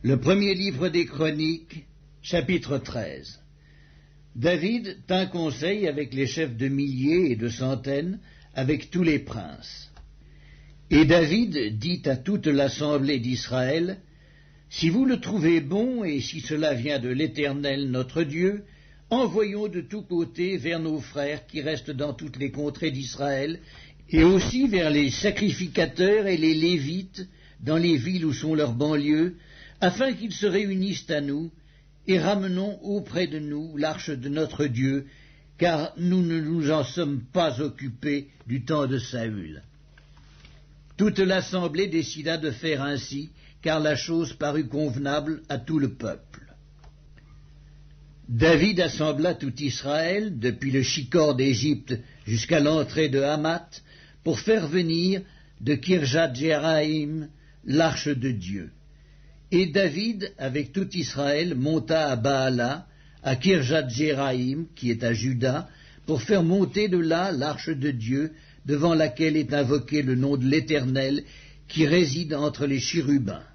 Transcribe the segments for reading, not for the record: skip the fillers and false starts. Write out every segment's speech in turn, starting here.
Le premier livre des Chroniques, chapitre 13. David tint conseil avec les chefs de milliers et de centaines, avec tous les princes. Et David dit à toute l'assemblée d'Israël, « Si vous le trouvez bon, et si cela vient de l'Éternel notre Dieu, envoyons de tous côtés vers nos frères qui restent dans toutes les contrées d'Israël, et aussi vers les sacrificateurs et les Lévites, dans les villes où sont leurs banlieues, afin qu'ils se réunissent à nous, et ramenons auprès de nous l'arche de notre Dieu, car nous ne nous en sommes pas occupés du temps de Saül. » Toute l'assemblée décida de faire ainsi, car la chose parut convenable à tout le peuple. David assembla tout Israël, depuis le Shicor d'Égypte jusqu'à l'entrée de Hamath, pour faire venir de Kirjath-Jéarim l'arche de Dieu. Et David, avec tout Israël, monta à Baala, à Kirjath-Jéarim, qui est à Juda, pour faire monter de là l'arche de Dieu, devant laquelle est invoqué le nom de l'Éternel, qui réside entre les chérubins.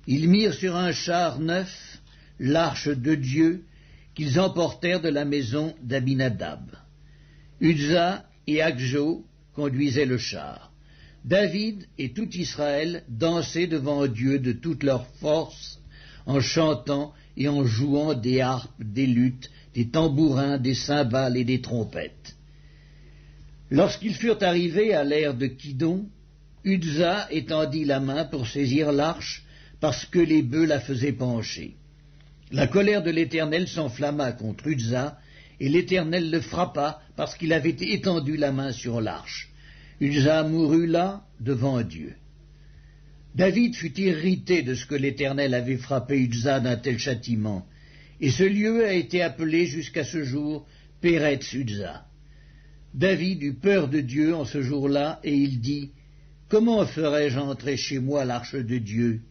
Ils mirent sur un char neuf l'arche de Dieu, qu'ils emportèrent de la maison d'Abinadab. Uzza et Akjo conduisaient le char. David et tout Israël dansaient devant Dieu de toute leur force, en chantant et en jouant des harpes, des luths, des tambourins, des cymbales et des trompettes. Lorsqu'ils furent arrivés à l'ère de Kidon, Uzza étendit la main pour saisir l'arche, parce que les bœufs la faisaient pencher. La colère de l'Éternel s'enflamma contre Uzza, et l'Éternel le frappa parce qu'il avait étendu la main sur l'arche. Uzza mourut là, devant Dieu. David fut irrité de ce que l'Éternel avait frappé Uzza d'un tel châtiment, et ce lieu a été appelé jusqu'à ce jour Péretz Uzza. David eut peur de Dieu en ce jour-là, et il dit, « Comment ferais-je entrer chez moi l'arche de Dieu ?»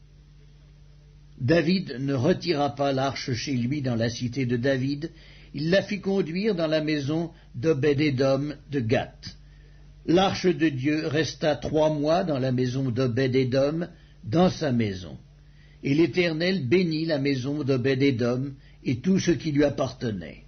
David ne retira pas l'arche chez lui dans la cité de David, il la fit conduire dans la maison d'Obed-Édom de Gath. L'arche de Dieu resta 3 mois dans la maison d'Obed-Édom, dans sa maison. Et l'Éternel bénit la maison d'Obed-Édom et tout ce qui lui appartenait.